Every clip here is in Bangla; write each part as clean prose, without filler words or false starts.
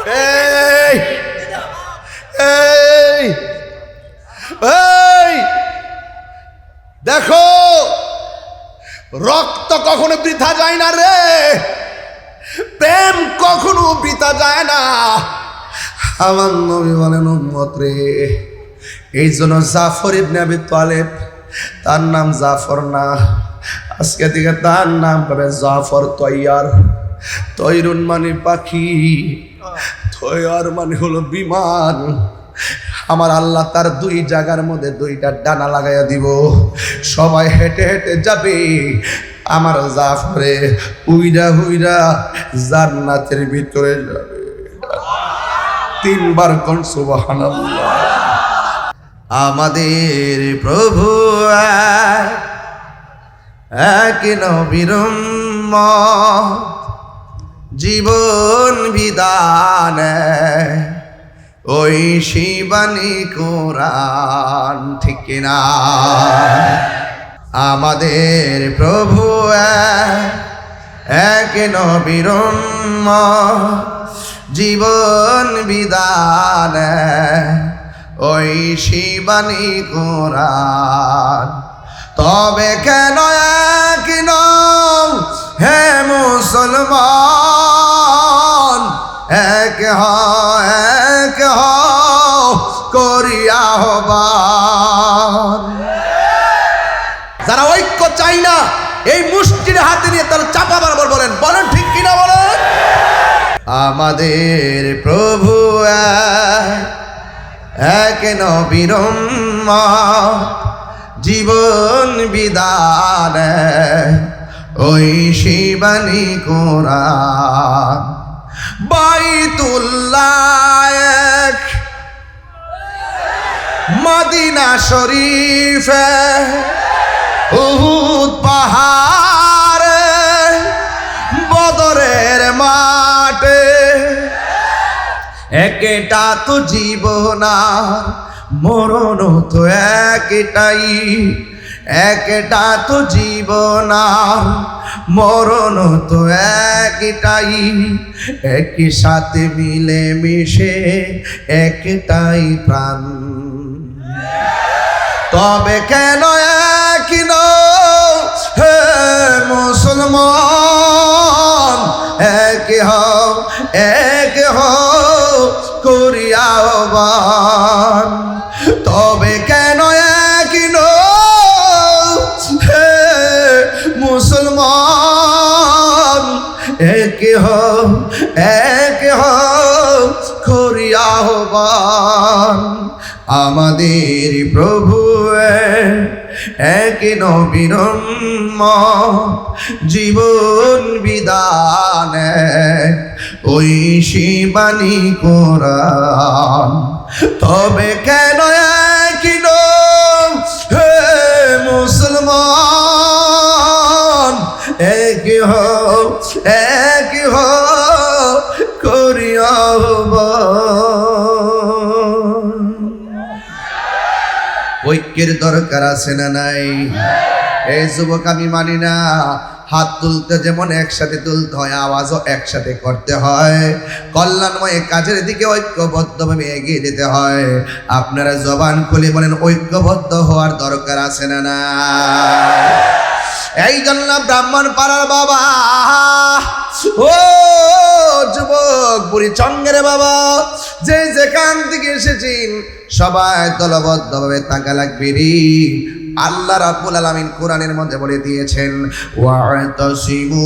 এই এই এই দেখো, রক্ত কখনো বৃথা যায় না রে, প্রেম কখনো বৃথা যায় না। আমার নবী বলেন উম্মত রে, এই জন্য জাফর ইবনে আবি তালেব, তার নাম জাফর না, আজকে থেকে তার নাম হবে জাফর তৈয়ার। তৈরুন মানে পাখি, তৈয়ার মানে হলো বিমান। আমার আল্লাহ তার দুই জায়গার মধ্যে দুইটা ডানা লাগাইয়া দিব, সবাই হেঁটে হেঁটে যাবে, আমার জাফরে উইরা উইরা জান্নাতের ভিতরে যাবে। তিনবার কোন সুবহানাল্লাহ। আমাদের প্রভু এক নবীর উম্মত, জীবন বিধান ওই শিবানী কোরআন, ঠিক কিনা? আমাদের প্রভু এক নবীর উম্মত, জীবন বিধান ওই শিবানী কোরআন। তবে কেন এক নও হে মুসলমান, এক করিয়া আহ্বান। যারা ঐক্য চাই না, এই মুষ্টির হাতে নিয়ে তারা চাপা বরাবর বলেন, বলেন ঠিক কিনা বলেন? আমাদের প্রভু এক নবীর উম্মত, জীবন বিধান ওই শিবানী কোরআন। বাইতুল্লাহ এক, মদিনা শরীফ, উহুদ পাহাড়ে, বদরের মাঠে, একটা তো জীবন আর মরণ তো একটাই, একটা তো জীবন আর মরণ তো একটাই, একই সাথে মিলে মিশে একটাই প্রাণ। তবে কেন এক নও হে মুসলমান, এক হও করিয়া আহ্বান। তবে কেন এক নও হে মুসলমান, এক হও করিয়া আহ্বান। আমাদের প্রভু এক নবীর উম্মত, জীবন বিধান ওই শিবানী কোরআন। তবে কেন এক নও হে মুসলমান, এক হও করিয়া আহ্বান। ঐক্যের দরকার আছে না নাই? এই যুবক আমি মানি না, হাত তুলতে যেমন একসাথে তুলতে হয়, আওয়াজও একসাথে করতে হয়। কল্যাণময় কাজের দিকে ঐক্যবদ্ধভাবে এগিয়ে যেতে হয়। আপনারা জবান খুলে বলেন, ঐক্যবদ্ধ হওয়ার দরকার আছে না না? এই জন্য ব্রাহ্মণ পাড়ার বাবা, ও যুবক বুড়ি চঙ্গের বাবা, যে যেখান থেকে এসেছেন সবাই দলবদ্ধভাবে থাকা লাগবে রে। আল্লাহ রাব্বুল আলামিন কোরআনের মধ্যে বলে দিয়েছেন, ওয়া'তাসিমু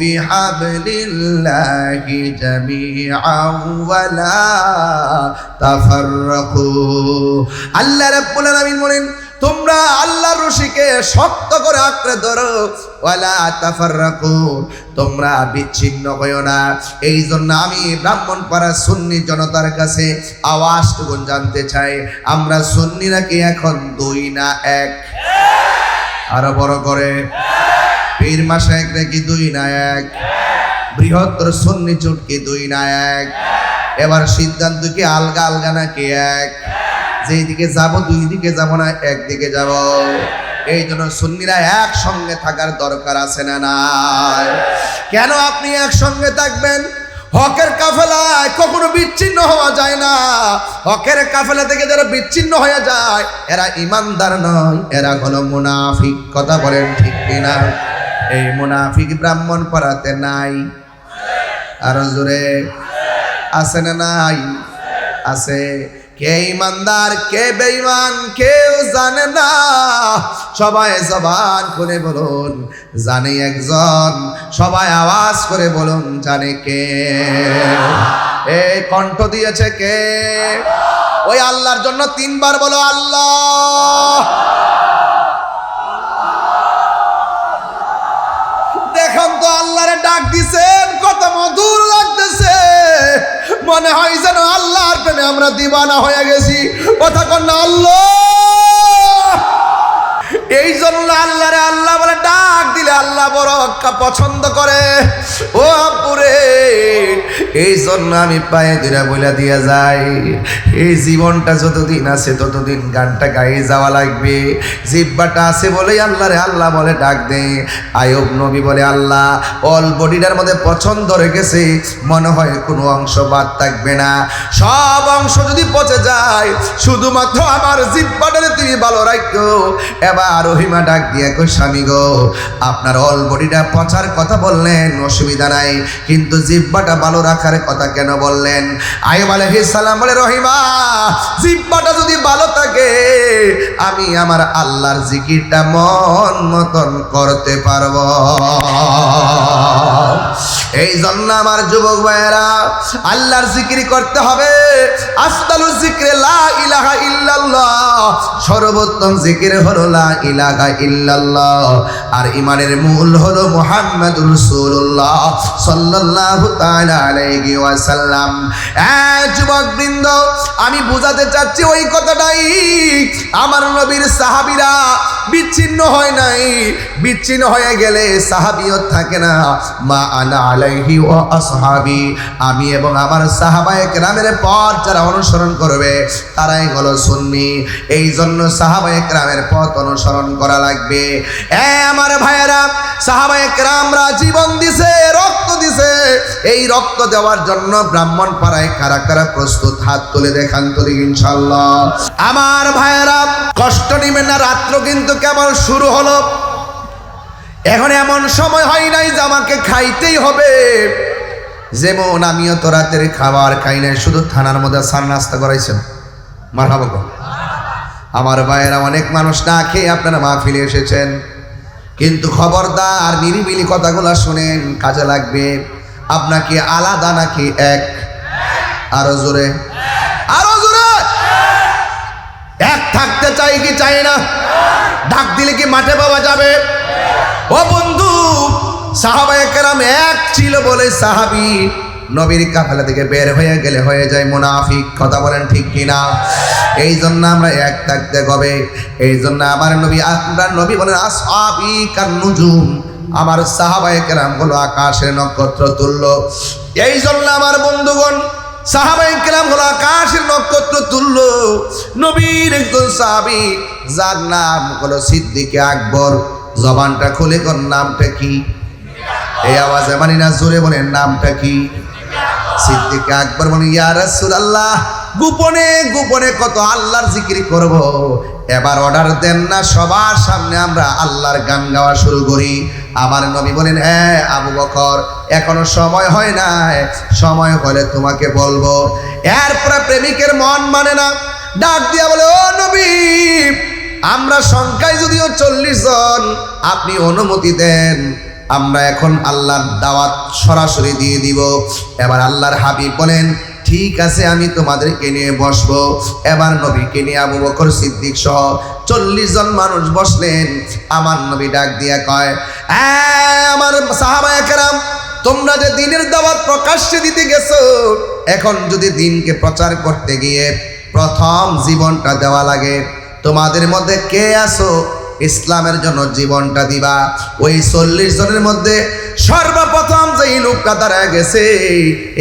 বিহাবলিল্লাহি জামিআন ওয়া লা তাফাররাকু। আল্লাহ রাব্বুল আলামিন বলেন, তোমরা আল্লাহর রশিকে শক্ত করে আঁকড়ে ধরো, ওয়ালা তাফাররাকু, তোমরা বিচ্ছিন্ন হয়ো না। এই জন্য আমি ব্রাহ্মণপাড়া সুন্নি জনতার কাছে আওয়াজটুকু জানতে চাই, আমরা সুন্নিরা কি এখন দুই না এক? আরো বড় করে, পীর মাশায়েখ কি দুই না এক? বৃহত্তর সুন্নি জোট কি দুই না এক? এবার সিদ্ধান্ত কি আলগা আলগা নাকি এক? যেদিকে যাব দুই দিকে যাব না, একদিকে যাব। এই জন্য সুন্নিরা একসঙ্গে থাকার দরকার আছে না নাই? কেন আপনি একসঙ্গে থাকবেন? হকের কাফেলায় কখনো বিচ্ছিন্ন হওয়া যায় না। হকের কাফেলা থেকে যারা বিচ্ছিন্ন হয়ে যায় এরা ইমানদার নয়, এরা হলো মুনাফিক। কথা বলেন ঠিক কিনা? এই মুনাফিক ব্রাহ্মণ পাড়াতে নাই, আরো জোরে আছে না নাই? আছে। কে ইমানদার কে বেঈমান কেউ জানে না, সবাই জবান করে বলুন জানে একজন, সবাই আওয়াজ করে বলুন জানে কে? এই কণ্ঠ দিয়েছে কে? ওই আল্লাহর জন্য তিনবার বলো আল্লাহ। দেখুন তো আল্লাহরে ডাক দিছেন, কত মধুর লাগতেছে, মনে হয় যেন আল্লাহর প্রেমে আমরা দিওয়ানা হয়ে গেছি। কথা কন না আল্লাহ। এই জন্য আল্লাহরে আল্লাহ বলে ডাক দিলে আল্লাহ বড় পছন্দ করে। ও আপুরে, এই জন্য আমি পায়ে দিরা বলে দিয়ে যাই, এই জীবনটা যতদিন আছে ততদিন গানটা গায়ে যাওয়া লাগবে। জিহ্বাটা আছে বলেই আল্লাহরে আল্লাহ বলে ডাক দে। আয়ুব নবী বলে আল্লাহ অল বডিটার মধ্যে পছন্দ রেখেছে, মনে হয় কোনো অংশ বাদ থাকবে না। সব অংশ যদি পচে যায় শুধুমাত্র আমার জিহ্বাটারে তুমি ভালো রাখো। এবার রহিমা ডাক দিয়ে কই স্বামী গো, আপনার অল বডিটা পচার কথা বললেন অসুবিধা নাই, কিন্তু জিহ্বাটা ভালো রাখার কথা কেন বললেন? আইয়ুব আলাইহিস সালাম বলে রহিমা, জিহ্বাটা যদি ভালো থাকে আমি আমার আল্লাহর জিকিরটা মন মতন করতে পারবো। এই জন্য আমার যুবক ভাইয়েরা আল্লাহর জিকির করতে হবে। আফদালুজ জিকরে লা ইলাহা ইল্লাল্লাহ, সর্বোত্তম জিকির হলো লা ইলাহা ইল্লাল্লাহ। আর ইমানের মূল হলো মুহাম্মাদুর রাসূলুল্লাহ সাল্লাল্লাহু তাআলা আলাইহি ওয়াসাল্লাম। যুবকবৃন্দ, আমি বোঝাতে চাচ্ছি ওই কথাটাই, আমার নবীর সাহাবীরা বিচ্ছিন্ন হয় নাই। বিচ্ছিন্ন হয়ে গেলে সাহাবিয়ত থাকে না। মা আনা আলাইহি ওয়া আসহাবি, আমি এবং আমার সাহাবায়ে কেরামের পথ যারা অনুসরণ করবে তারাই হলো সুন্নি। এই জন্য সাহাবায়ে কেরামের পথ অনুসরণ করা লাগবে। আমার ভাইয়েরা, সাহাবায়ে কেরামরা জীবন দিছে, রক্ত দিছে। এই রক্ত দেওয়ার জন্য ব্রাহ্মণ পাড়ায় কারা কারা প্রস্তুত? হাত তুলে দেখান তো ইনশাআল্লাহ। আমার ভাইয়েরা, কষ্ট নিবেন না, রাত্র কিন্তু কেবল শুরু হলো। এখন এমন সময় হয় নাই যে আমাকে খাইতেই হবে। যেমন আমিও তো রাতের খাবার খাই নাই, শুধু থানার মধ্যে সার নাস্তা করাইছেন। মারহাবা গো। আমার ভাইয়েরা, অনেক মানুষ না খেয়ে আপনারা মাহফিলে এসেছেন, কিন্তু খবরদার নিরিবিলি কথাগুলো শুনেন, কাজে লাগবে। আপনাকে আলাদা নাকি এক? আরো জোরে, আরো জোরে। এক থাকতে চাই কি চাই না? ডাক দিলে কি মাঠে পাওয়া যাবে? ও বন্ধু, সাহাবায়ে কেরাম এক ছিল বলে সাহাবী নবীর কাফেলা থেকে বের হয়ে গেলে হয়ে যায় মুনাফিক। কথা বলেন ঠিক কিনা? এই জন্য আমরা এক থাকতে হবে। এই জন্য আমার নবী, আমরা নবী বলেন আসহাবি কান নুজুম, আমার সাহাবায়ে কেরাম হলো আকাশের নক্ষত্র তুল্য। এই জন্য আমার বন্ধুগণ, সাহাবায়ে কেরাম হলো আকাশের নক্ষত্র তুল্য। নবীর একজন সাহাবী যার নাম হলো সিদ্দিক আকবর। জবানটা খুলে কোন নামটা কি? এই আওয়াজে মানি না, জোরে বলেন নামটা কি? সিদ্দিক আকবর বলে ইয়া রাসূলুল্লাহ, গোপনে গোপনে কত আল্লাহর জিকির করব, এবার অর্ডার দেন না সবার সামনে আমরা আল্লাহর গান গাওয়া শুরু করি। আমার নবী বলেন হ্যাঁ আবু বকর, এখনো সময় হয় না, সময় হলে তোমাকে বলবো। এরপরে প্রেমিকের মন মানে না, ডাক দিয়া বলে ও নবী, আমরা সংখ্যায় যদিও 40 জন, আপনি অনুমতি দেন, আমরা এখন আল্লাহর দাওয়াত সরাসরি দিয়ে দিব। এবার আল্লাহর হাবিব বলেন ঠিক আছে, আমি তোমাদেরকে নিয়ে বসবো। এবার নবীকে নিয়ে আবু বকর সিদ্দিক সহ 40 জন মানুষ বসলেন। আমার নবী ডাক দিয়া কয়, আমার সাহাবায়ে কেরাম, তোমরা যে দিনের দাওয়াত প্রকাশ্যে দিতে গেছো, এখন যদি দিনকে প্রচার করতে গিয়ে প্রথম জীবনটা দেওয়া লাগে, তোমাদের মধ্যে কে আছো ইসলামের জন্য জীবনটা দিবা? ওই 40 জনের মধ্যে সর্বপ্রথম যে এই লোকটা দাঁড়ায় গেছে,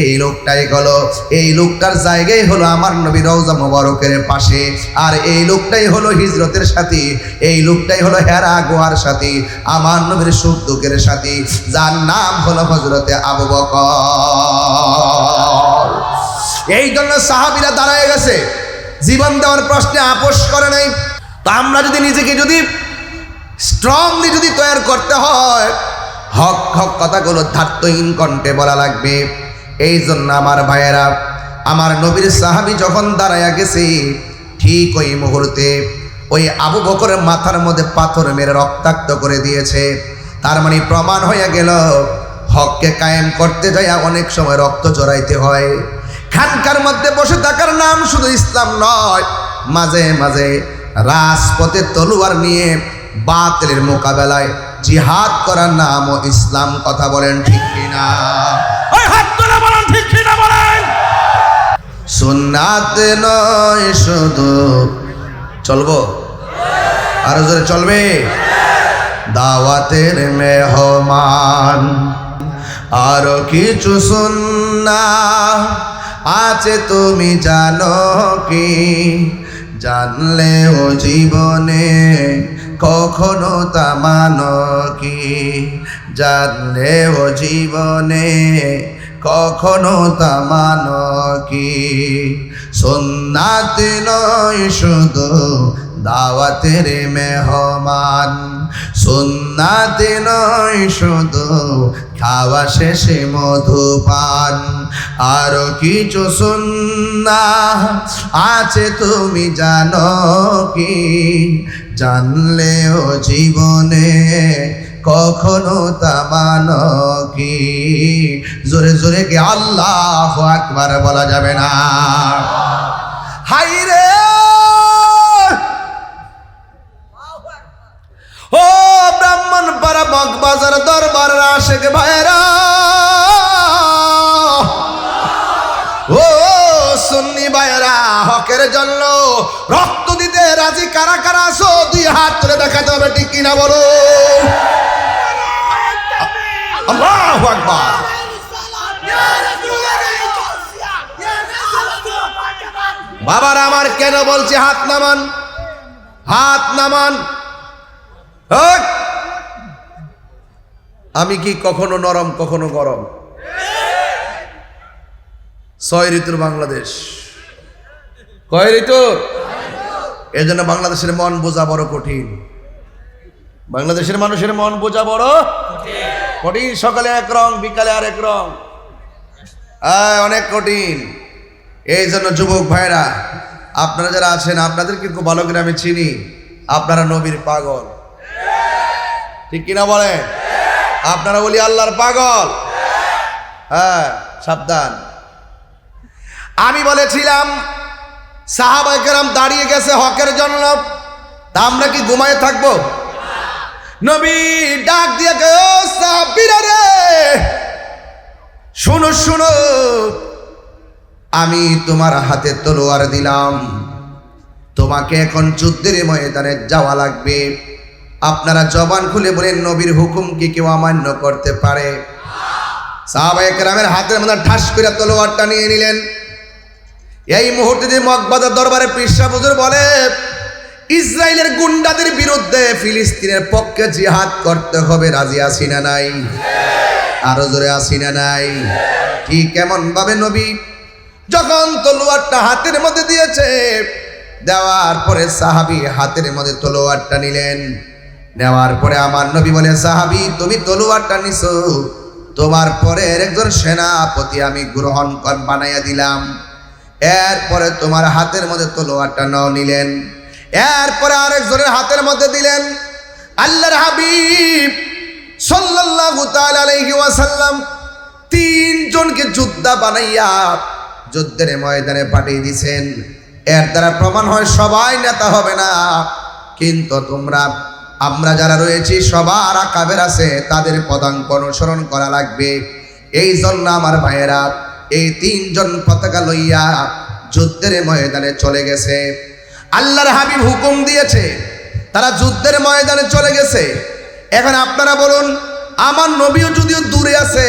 এই লোকটাই হলো, এই লোকটার জায়গায় হলো আমার নবী রওজা মুবারকের পাশে। আর এই লোকটাই হলো হিজরতের সাথী, এই লোকটাই হলো হেরা গুহার সাথী, আমার নবীর সুখ দুঃখের সাথী, যার নাম হলো হযরতে আবু বকর। এই জন্য সাহাবীরা দাঁড়ায় গেছে, জীবন দেওয়ার প্রশ্নে আপোষ করে নাই। তো আমরা যদি নিজেকে যদি স্ট্রংলি যদি তৈরি করতে হয়, হক হক কথাগুলো ধার্তহীন কণ্ঠে বলা লাগবে। এই জন্য আমার ভাইয়েরা, আমার নবীর সাহাবী যখন দাঁড়ায়া গেছে, ঠিক ওই মুহূর্তে ওই আবু বকরের মাথার মধ্যে পাথর মেরে রক্তাক্ত করে দিয়েছে। তার মানে প্রমাণ হয়ে গেল, হককে কায়েম করতে যাইয়া অনেক সময় রক্ত জড়াইতে হয়। খানকার মধ্যে বসে থাকার নাম শুধু ইসলাম নয়, মাঝে মাঝে রাজপথে তলোয়ার নিয়ে বাতিলের মোকাবেলায় জিহাদ করার নামও ইসলাম। কথা বলেন ঠিক কিনা? সুন্নাত নয় শুধু, চলবো আরো জোরে চলবে, দাওয়াতের মেহমান। আরো কিছু সুন্নাহ আছে তুমি জানো কি? জানলেও জীবনে কখনো তা মানো কি? জানলেও জীবনে কখনো তা মানো কি? সুন্নাত নয় শুধু দাওয়াতের মেহমান, সুন্নাত নয় শুধু খাওয়া শেষে মধুপান। আরো কিছু সুন্নাহ আছে তুমি জানো কি? জানলেও জীবনে কখনো তা মানো কি? জোরে জোরে কি আল্লাহু আকবার বলা যাবে না? হাই রে ও ব্রাহ্মণপাড়া মগবাজার দরবার আশেক ভাইরা, ও সুন্নি ভাইরা, হকের জন্য রক্ত দিতে রাজি কারা কারা আছো? দুই হাত তুলে দেখাতে হবে, ঠিক কিনা বলো? আল্লাহু আকবার। বাবারা আমার, কেন বলছি হাত নামান, হাত নামান। আমি কি কখনো নরম কখনো গরম? 6 ঋতুর বাংলাদেশ। কয় ঋতু? এই জন্য বাংলাদেশের মন বোঝা বড় কঠিন। বাংলাদেশের মানুষের মন বোঝা বড় কঠিন। সকালে এক রং, বিকালে আরেক রং, অনেক কঠিন। এই জন্য যুবক ভাইরা, আপনারা যারা আছেন, আপনাদেরকে খুব ভালো করে আমি চিনি, আপনারা নবীর পাগল, ঠিক কিনা বলেন? আপনারা বলি আল্লাহর পাগল। হ্যাঁ, সাবধান। আমি বলেছিলাম সাহাবায়ে কেরাম দাঁড়িয়ে গেছে হকের জন্য, তা আমরা কি ঘুমায়ে থাকবো? নবী ডাক দিয়ে ও সাহাবীরা রে, শুনো শুনো, আমি তোমার হাতে তলোয়ার দিলাম, তোমাকে এখন যুদ্ধের ময়দানে যাওয়া লাগবে। আপনারা জবান খুলে বলেন, নবীর হুকুম কি কেউ অমান্য করতে পারে? সাহাবায়ে কেরামের হাতের মধ্যে ঠাস করে তলোয়ারটা নিয়ে নিলেন। এই মুহূর্তে যে মগবাজার দরবারে পীর সাহেব হুজুর বলে, ইসরায়েলের গুন্ডাদের বিরুদ্ধে ফিলিস্তিনের পক্ষে জিহাদ করতে হবে, রাজি আছি না নাই? আরো জোরে আছি না নাই? ঠিক কেমন ভাবে নবী যখন তলোয়ারটা হাতের মধ্যে দিয়েছে, দেওয়ার পরে সাহাবী হাতের মধ্যে তলোয়ারটা নিলেন। নেওয়ার পরে আমার নবী বলে, সাহাবী তুমি তলোয়ারটা নিছো, তোমার পরের একজন সেনাপতি আমি গ্রহণ বানাইয়া দিলাম। এরপরে তোমার হাতের মধ্যে তলোয়ারটা নাও নিলেন। এরপরে আরেকজনের হাতের মধ্যে দিলেন। আল্লাহর হাবিব সাল্লাল্লাহু তাআলা আলাইহি ওয়াসাল্লাম 3 জনকে যোদ্ধা বানাইয়া যুদ্ধের ময়দানে পাঠিয়ে দিয়েছেন। এর দ্বারা প্রমাণ হয় সবাই নেতা হবে না, কিন্তু আমরা যারা রয়েছি সবার আকাবের আছে, তাদের পদাঙ্ক অনুসরণ করা লাগবে। এই জন্য আমার ভাইয়েরা, এই 3 জন পতাকা লইয়া যুদ্ধের ময়দানে চলে গেছে। আল্লাহর হাবিব হুকুম দিয়েছে, তারা যুদ্ধের ময়দানে চলে গেছে। এখন আপনারা বলুন, আমার নবীও যদিও দূরে আছে,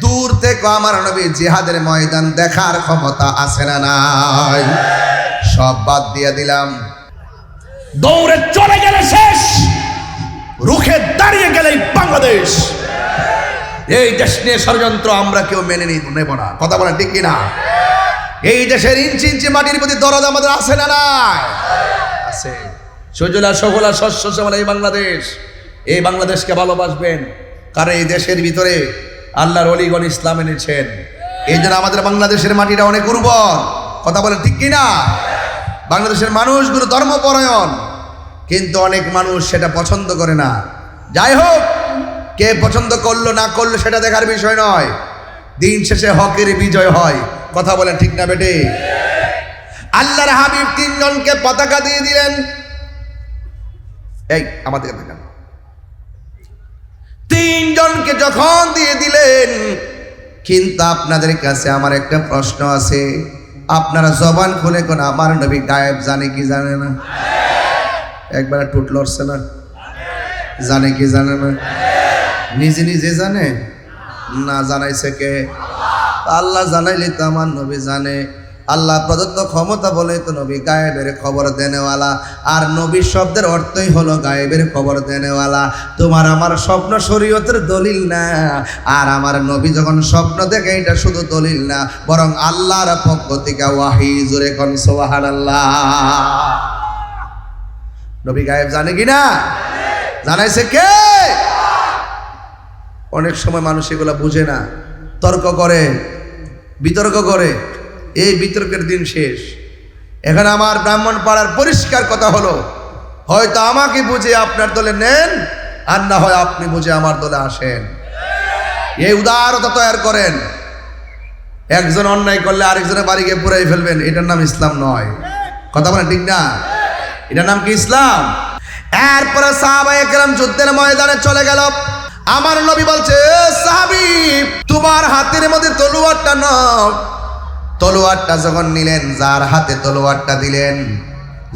দূর থেকে আমার নবী জিহাদের ময়দান দেখার ক্ষমতা আছে না নাই? সব বাদ দিয়ে দিলাম, দৌড়ে চলে গেলে শেষ, রুখে দাঁড়িয়ে গেলেই বাংলাদেশ। এই দেশ নিয়ে ষড়যন্ত্র আমরা কেউ মেনে নেব না। কথা বলেন ঠিক কিনা? এই দেশের ইঞ্চি ইঞ্চি মাটির প্রতি দরদ আমাদের আছে না নাই? আছে। সজলা সফলা শস্য শ্যামলা এই বাংলাদেশ, এই বাংলাদেশকে ভালোবাসবেন, কারণ এই দেশের ভিতরে আল্লাহর ওলিগণ ইসলাম এনেছেন। এই জন্য আমাদের বাংলাদেশের মাটিটা অনেক উর্বর। কথা বলেন ঠিক কিনা? বাংলাদেশের মানুষগুলো ধর্মপরায়ণ, কিন্তু অনেক মানুষ সেটা পছন্দ করে না। যাই হোক, কে পছন্দ করলো না করলো সেটা দেখার বিষয় নয়, দিন শেষে হকের বিজয় হয়। কথা বলেন ঠিক না বেটে? আল্লাহর হাবিব তিনজনকে পতাকা দিয়ে দিলেন। এই আমাদের দেখান, তিনজনকে যখন দিয়ে দিলেন, কিন্তু আপনাদের কাছে আমার একটা প্রশ্ন আছে, আপনারা জবান খুলে কোন আমার নবী গায়েব জানে কি জানে না? একবার টুট লড়ছে না? জানে কি জানে না? নিজে নিজে জানে না? জানাইছে কে? আল্লাহ জানাইলে তো আমার নবী জানে। আল্লাহ প্রদত্ত ক্ষমতা বলে তো নবী গায়েবের খবর দেনেওয়ালা, আর নবী শব্দের অর্থই হলো গায়েবের খবর দেনেওয়ালা। তোমার আমার স্বপ্ন শরীয়তের দলিল না, আর আমার নবী যখন স্বপ্ন দেখে এটা শুধু দলিল না, বরং আল্লাহর পক্ষ থেকে ওয়াহি। জোরে কোন সুবহানাল্লাহ। নবী গায়েব জানে কিনা? জানাইছে কে? অনেক সময় মানুষ এগুলো বুঝে না, তর্ক করে, বিতর্ক করে। এই বিতর্কের দিন শেষ। এখানে আমার ব্রাহ্মণ পাড়ার পরিষ্কার কথা হলো, হয়তো আমাকে বুঝে আপনার দলে নেন, আর না হয় আপনি বুঝে আমার দলে আসেন। এই উদারতা তৈরি করেন। একজন অন্যায় করলে আরেকজনের বাড়ি গিয়ে পুরাই ফেলবেন, এটার নাম ইসলাম নয়। কথা বলেন ঠিক না? এটার নাম কি ইসলাম? এরপরে সাহাবায়ে কেরাম যুদ্ধের ময়দানে চলে গেল। আমার নবী বলছে, সাহাবী তোমার হাতের মধ্যে তলোয়ারটা নাও। তলোয়ারটা যখন নিলেন, যার হাতে তলোয়ারটা দিলেন,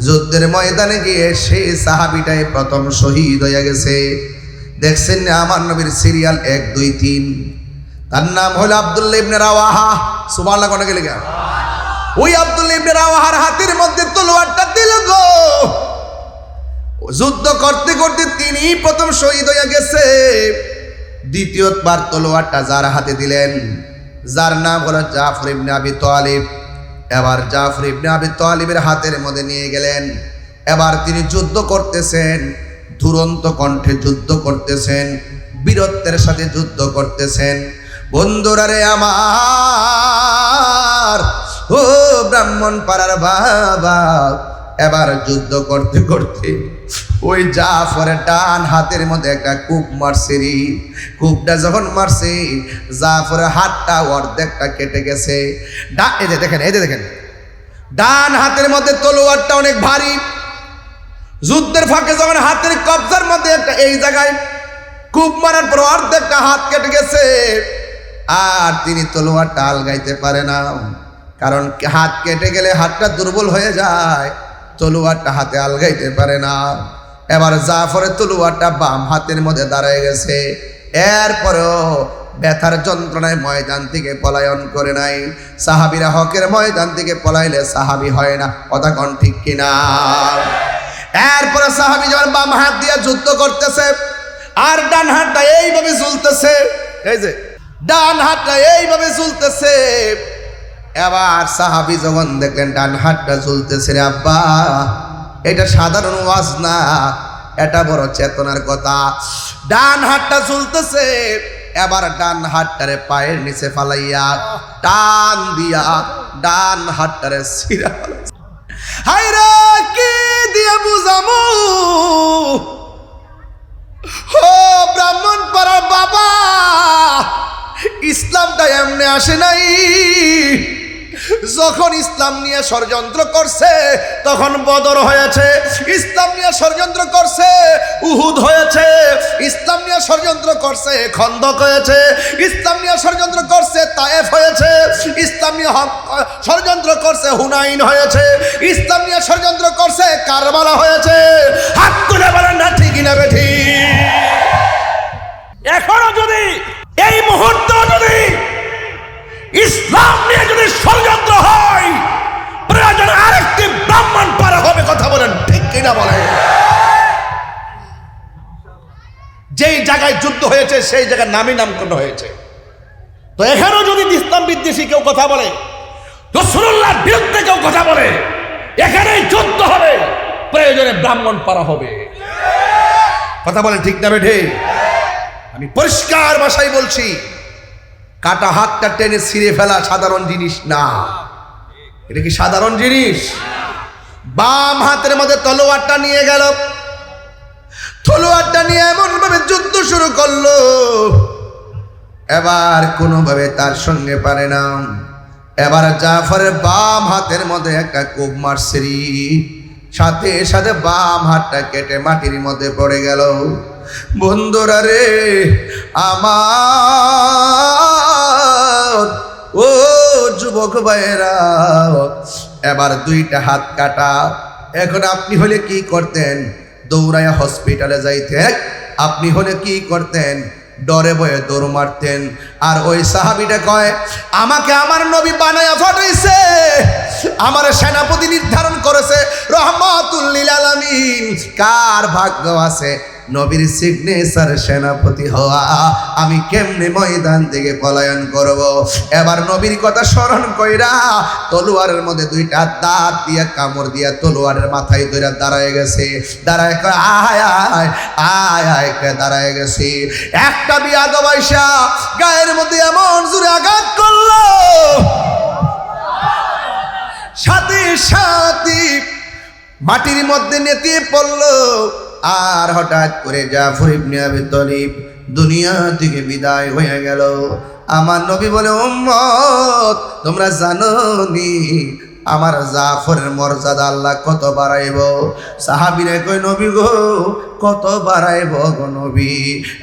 যুদ্ধের ময়দানে গিয়ে সেই সাহাবীটাই প্রথম শহীদ হয়ে গেছে। দেখছেন না আমার নবীর সিরিয়াল 1 2 3, তার নাম হলো আব্দুল্লাহ ইবনে রাওয়াহা। সুবহানাল্লাহ কোন গেলে গা? ওই আব্দুল্লাহ ইবনে রাওয়াহার হাতের মধ্যে তলোয়ারটা দিল গো। যুদ্ধ করতে করতে তিনি প্রথম শহীদ হয়ে গেছে। দ্বিতীয়বার তলোয়ারটা যার হাতে দিলেন, যার নাম হলো জাফর ইবনে আবি তালিব। এবার জাফর ইবনে আবি তালিবের হাতের মধ্যে নিয়ে গেলেন। এবার তিনি যুদ্ধ করতেছেন, দুরন্ত কণ্ঠে যুদ্ধ করতেছেন, বীরত্বের সাথে যুদ্ধ করতেছেন। বন্ধুরা রে আমার, ও ব্রাহ্মণ পাড়ার বাবা, এবার যুদ্ধ করতে করতে ওই জাফরের ডান হাতের মধ্যে একটা কূপ মারছে। কূপটা যখন মারছে, জাফরের হাতটা অর্ধেকটা কেটে গেছে। এই যে দেখেন, এই যে দেখেন, ডান হাতের মধ্যে তলোয়ারটা অনেক ভারী। যুদ্ধের ফাঁকে যখন হাতের কবজার মধ্যে একটা এই জায়গায় কূপ মারার পর অর্ধেকটা হাত কেটে গেছে, আর তিনি তলোয়ারটা আলগাইতে পারে না, কারণ হাত কেটে গেলে হাতটা দুর্বল হয়ে যায়, তলোয়ারটা হাতে আলগাইতে পারে না। এবার জাফরের তলোয়ারটা বাম হাতের মধ্যে দাঁড়ায় গেছে। এরপরেও ব্যথার যন্ত্রণায় ময়দান থেকে পলায়ন করে নাই। সাহাবীরা হকের ময়দান থেকে পলাইলে সাহাবী হয় না। কথা কোন ঠিক কিনা? এরপরে সাহাবী যখন বাম হাত দিয়ে যুদ্ধ করতেছে, আর ডান হাতটা এইভাবে ঝুলতেছে, এই যে ডান হাতটা এইভাবে ঝুলতেছে। এবার সাহাবী যখন দেখলেন ডান হাতটা ঝুলতেছে, রে আব্বা, এটা সাধারণ ওয়াজ না, এটা বড় চেতনার কথা। ডান হাতটা ঝুলতেছে, এবার ডান হাতটারে পায়ের নিচে ফালাইয়া টান দিয়া ডান হাতটারে ছিঁড়া ফেলাইছে। হায়রে কি দিয়ে বুঝামু, ও ব্রাহ্মণ পাড়ার বাবা, ইসলামটা এমনি আসে নাই। যখন ইসলাম নিয়ে ষড়যন্ত্র করছে তখন বদর হয়েছে, ইসলাম নিয়ে ষড়যন্ত্র করছে উহুদ হয়েছে, ইসলাম নিয়ে ষড়যন্ত্র করছে খন্দক হয়েছে, ইসলাম নিয়ে ষড়যন্ত্র করছে তায়েফ হয়েছে, ইসলাম নিয়ে ষড়যন্ত্র করছে হুনাইন হয়েছে, ইসলাম নিয়ে ষড়যন্ত্র করছে কারবালা হয়েছে। হাত তুলে বলেন না ঠিক না বেঠি? এখনো যদি এই মুহূর্তে যদি ইসলাম নিয়ে যদি ষড়যন্ত্র হয়, প্রয়োজন আরেকটি ব্রাহ্মণ পারা হবে। কথা বলেন ঠিক কিনা বলেন? যেই জায়গায় যুদ্ধ হয়েছে সেই জায়গায় নামই নামকরণ হয়েছে। তো এখানেও যদি ইসলাম বিদ্বেষী কেউ কথা বলে, রাসূলুল্লাহর বিরুদ্ধে কেউ কথা বলে, এখানেই যুদ্ধ হবে, প্রয়োজনে ব্রাহ্মণ পারা হবে। কথা বলেন ঠিক না বেঠে? আমি পরিষ্কার ভাষায় বলছি, কাটা হাতটা টেনে ছিঁড়ে ফেলা সাধারণ জিনিস না। এটা কি সাধারণ জিনিস? বাম হাতের মধ্যে তলোয়ারটা নিয়ে গেল, তলোয়ারটা নিয়ে এমন ভাবে যুদ্ধ শুরু করলো, এবার কোনোভাবে তার সঙ্গে পারে না। এবার জাফরের বাম হাতের মধ্যে একটা কোপ মারছে, সাথে সাথে বাম হাতটা কেটে মাটির মধ্যে পড়ে গেল। বন্ধুরা রে আমার, ও যুবক ভাইয়েরা, এবার দুইটা হাত কাটা। এখন আপনি হলে কি করতেন? দৌড়াইয়া হসপিটালে যাইতেন। আপনি হলে কি করতেন? ডরে ভয়ে দৌড় মারতেন। আর ওই সাহাবীটা কয়, আমাকে আমার নবী বানায়া পাঠাইছে, আমার সেনাপতি নির্ধারণ করেছে রহমাতুল লিল আলামিন। কার ভাগ্য আছে নবীর সিগনেচার সেনাপতি হওয়া? আমি কেমনে ময়দান থেকে পলায়ন করব? এবার নবীর কথা স্মরণ কইরা তলোয়ারের মধ্যে দুইটা দাঁত দিয়ে কামড় দিয়া তলোয়ারের মাথায় ধরে দাঁড়ায় গেছে। দাঁড়ায় কয়, আয় আয় আয় আয় কে দাঁড়ায় গেছে। একটা বিয়াদব আইসা গায়ের মধ্যে এমন জোরে আঘাত করলো, সাথে সাথে মাটির মধ্যে নেতিয়ে পড়লো। আর হঠাৎ করে জাফর ইবনে আবি তালিব দুনিয়া থেকে বিদায় হয়ে গেল। আমার নবী বলে, উম্মত তোমরা জানো নি আমার জাফরের মর্যাদা আল্লাহ কত বাড়াইব? সাহাবীরা কই, নবী গো কত বাড়াইব গো নবী?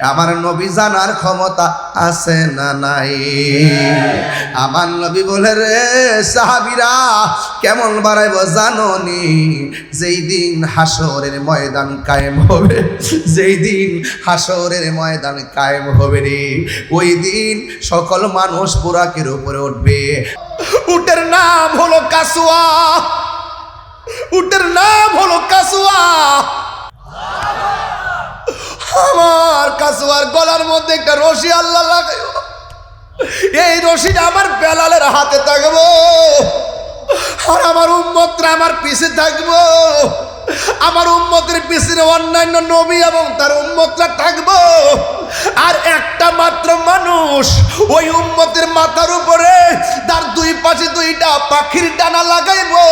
আমার নবী জানার ক্ষমতা আছে না নাই? আমার নবী বলে, রে সাহাবীরা কেমন বাড়াইব জানো নি? যেই দিন হাসরের ময়দান কায়েম হবে, যেই দিন হাসরের ময়দান কায়েম হবে রে, ওই দিন সকল মানুষ বুরাকের উপরে উঠবে। উটের নাম হলো কাসুয়া, উটের নাম হলো কাসুয়া। আমার কাসুয়ার গলার মধ্যে একটা রশি আল্লাহ লাগাইব, এই রশিটা আমার বেলালের হাতে থাকবো, আর আমার উম্মতরা আমার পিছে থাকবো। আমার উম্মতের পিছনে অন্যান্য নবী এবং তার উম্মতরা থাকবো। আর একটা মাত্র মানুষ ওই উম্মতের মাথার উপরে তার দুই পাশে দুইটা পাখির ডানা লাগাইবো।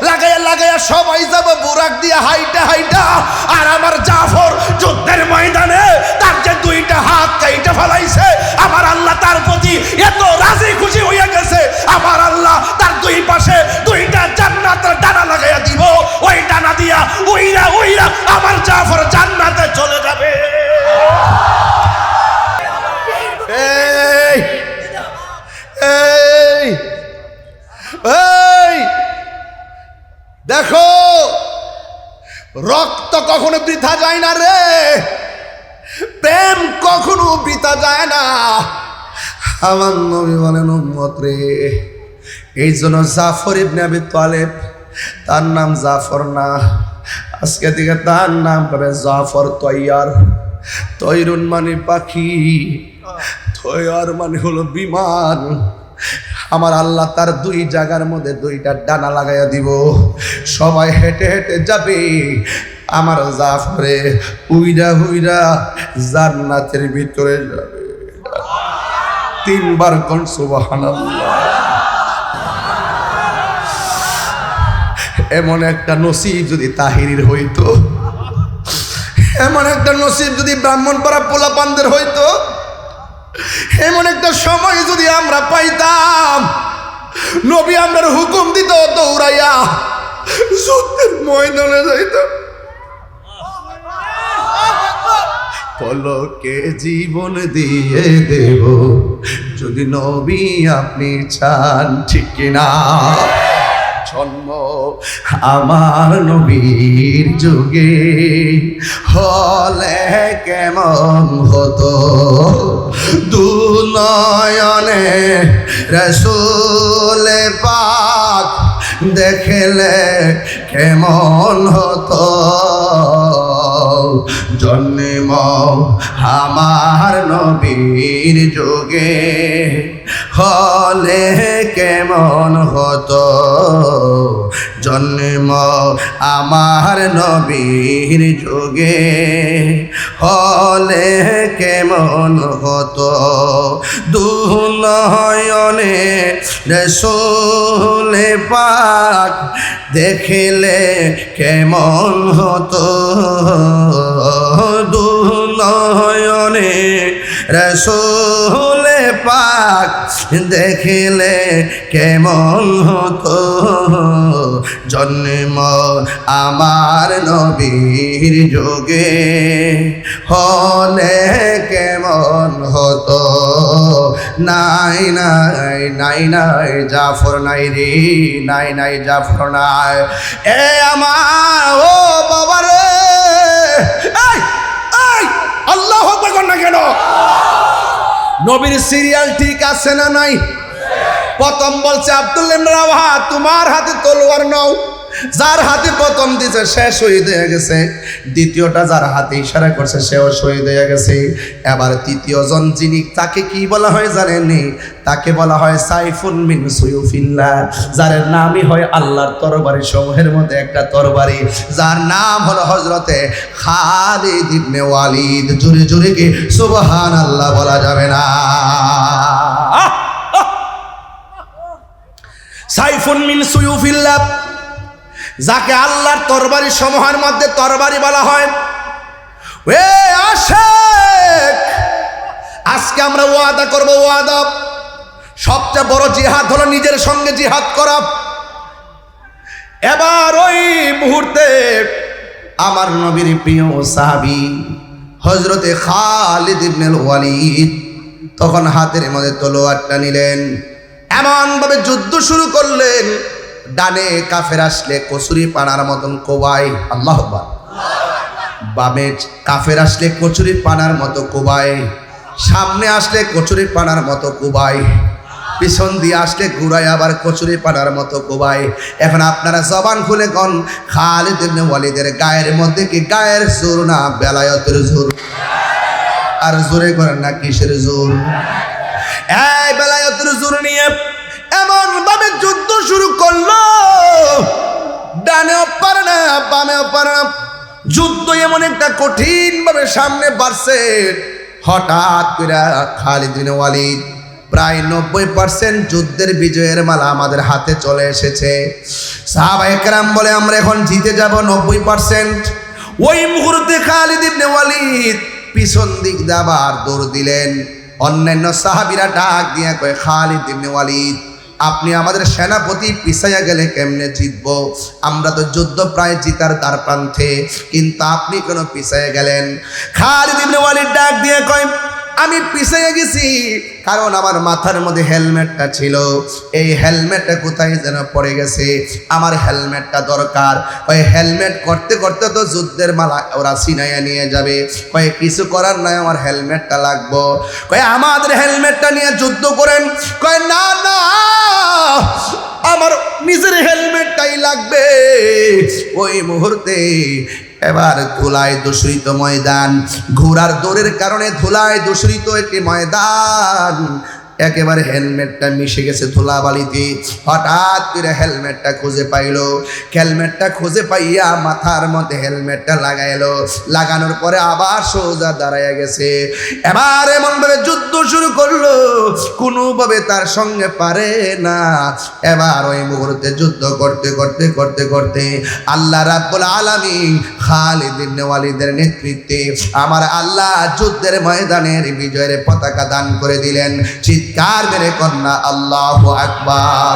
লাগাইয়া লাগাইয়া সবাই যাব বুরাক দিয়ে হাইটা হাইটা। আর আমার জাফর যুদ্ধের ময়দানে তার যে দুইটা হাত কাইটা ফেলাইছে, আমার আল্লাহ তার প্রতি এত রাজি খুশি হইয়া গেছে, আমার আল্লাহ তার দুই পাশে দুইটা জান্নাতের ডানা লাগাইয়া দিব। ওই ডানা দিয়া উইরা উইরা আমার জাফর জান্নাতে চলে যাবে। এই এই এই দেখো, রক্ত কখনো বৃথা যায় না রে, প্রেম কখনো বৃথা যায় না। আমার নবী বলেন, উম্মত রে, এই জন্য জাফর ইবনে আবি তালেব, তার নাম জাফর না, আজকে থেকে তার নাম হবে জাফর তৈয়ার। তৈরুন মানে পাখি, তৈয়ার মানে হলো বিমান। আমার আল্লাহ তার দুই জায়গার মধ্যে দুইটা ডানা লাগাইয়া দিব, সবাই হেঁটে হেঁটে যাবে। আমার জাফরে উইরা উইরা জান্নাতের ভিতরে যাবে। তিনবার কোন সুবহানাল্লাহ। এমন একটা নসিব যদি তাহিরির হইতো, এমন একটা নসিব যদি ব্রাহ্মণপাড়া পোলাপানদের হইতো, এমন একটা সময় যদি আমরা পাইতাম, নবী আমরার হুকুম দিত দৌড়াইয়া যুদ্ধের ময়দানে যাইতাম। পলকে জীবন দিয়ে দেব যদি নবী আপনি চান, ঠিক কিনা? জন্ম আমার নবীর যুগে হলে কেমন হতো দুনয়নে রাসূল পাক দেখলে কেমন হতো জন্ম আমার নবীর যুগে হলে কেমন হতো জন্ম আমার নবীর যুগে হলে কেমন হতো দুনয়নে রাসূল পাক দেখলে কেমন হতো দুনয়নে রাসূল পাক দেখলে কেমন হতো জন্ম আমার নবীর যুগে হলে কেমন হতো নাই নাই নাই নাই জাফর নাই রে নাই নাই জাফর নাই এ আমার ও বাবা রে আল্লাহু আকবার কর না কেন নবীর সিরিয়াল ঠিক আছে না নাই প্রথম বলছে আব্দুল্লাহ ইবনে রাওয়াহা তোমার হাতে তলোয়ার নাও যার হাতে প্রথম দিছে সে শহীদ হয়ে গেছে দ্বিতীয়টা যার হাতে ইশারা করছে সেও শহীদ হয়ে গেছে এবার তৃতীয় জন যিনি তাকে কি বলা হয় জানেননি তাকে বলা হয় সাইফুন মিন সুয়ুফিল্লাহ যার নামই হয় আল্লাহর তরবারি সমূহের মধ্যে একটা তরবারি যার নাম হলো হযরতে খালিদ ইবনে ওয়ালিদ জোরে জোরে কি সুবহানাল্লাহ বলা যাবে না সাইফুন মিন সুয়ুফিল্লাহ যাকে আল্লাহর তরবারি সমূহের মধ্যে তরবারি বলা হয় ওয়ে আশেক আজকে আমরা ওয়াদা করব ওয়াদা সবচেয়ে বড় জিহাদ হলো নিজের সঙ্গে জিহাদ করা এবার ওই মুহূর্তে আমার নবীর প্রিয় সাহাবী হযরতে খালিদ ইবনে ওয়ালিদ তখন হাতের মধ্যে তলোয়ারটা নিলেন এমন ভাবে যুদ্ধ শুরু করলেন ডানে কাফের আসলে কচুরি পানার মতন কোবাই আল্লাহু আকবার বামে কাফের আসলে কচুরি পানার মতো কোবাই সামনে আসলে কচুরি পানার মতো কোবাই পিছন দিয়ে আসলে ঘুরাই আবার কচুরি পানার মতো কোবাই এখন আপনারা জবান খুলে কোন খালিদ ইবনে ওয়ালিদের গায়ের মধ্যে কি গায়ের জোর না বেলায়েতের জোর আর জোরে করেন না কিসের জোর এই বেলায়েতের জোর নিয়ে এমন ভাবে যুদ্ধ শুরু করলো ডানেও পারে না বামেও পারে না যুদ্ধ এমন একটা কঠিন ভাবে সামনে বাড়ছে হঠাৎ করে খালিদ বিন ওয়ালিদ প্রায় 90% যুদ্ধের বিজয়ের মালা আমাদের হাতে চলে এসেছে সাহাবায়ে কেরাম বলে আমরা এখন জিতে যাব 90% ওই মুহূর্তে খালিদ ইবনে ওয়ালিদ পিছন দিক দিয়ে আবার দৌড় দিলেন অন্যান্য সাহাবীরা ডাক দিয়ে কয় খালিদ ইবনে ওয়ালিদ আপনি আমাদের সেনাপতি পিছাইয়া গেলে কেমনে জিতবো আমরা তো যুদ্ধ প্রায় জিতার দ্বার প্রান্তে কিন্তু আপনি কেন পিছাইয়া গেলেন খালিদ ইবনে ওয়ালিদ ডাক দিয়ে কয় আমি পিছাইয়া গেছি কারণ আমার মাথার মধ্যে হেলমেটটা ছিল এই হেলমেটটা কোথায় যেন পড়ে গেছে আমার হেলমেটটা দরকার ওই হেলমেট করতে করতে তো যুদ্ধের মালা ওরা ছিনাইয়া নিয়ে যাবে কয় কিছু করার নাই আমার হেলমেটটা লাগবো কয় আমাদের হেলমেটটা নিয়ে যুদ্ধ করেন কয় না না আমার নিজের হেলমেটটাই লাগবে ওই মুহূর্তে এবার ধুলায় দূষিত ময়দান ঘোড়ার দৌড়ের কারণে ধুলায় দূষিত একটি ময়দান একেবারে হেলমেটটা মিশে গেছে ধুলাবালিতে হঠাৎ করে হেলমেটটা খুঁজে পাইলো হেলমেটটা খুঁজে পাইয়া মাথার মধ্যে হেলমেটটা লাগাইলো লাগানোর পরে আবার সোজা দাঁড়াইয়া গেছে এবার এমনভাবে যুদ্ধ শুরু করলো কোনোভাবে তার সঙ্গে পারে না এবার ওই মুহূর্তে যুদ্ধ করতে করতে করতে করতে আল্লাহ রাব্বুল আলামিন খালিদ ইবনে ওয়ালিদের নেতৃত্বে আমার আল্লাহ যুদ্ধের ময়দানের বিজয়ের পতাকা দান করে দিলেন চিৎকার মেরে কন্যা আল্লাহু আকবার।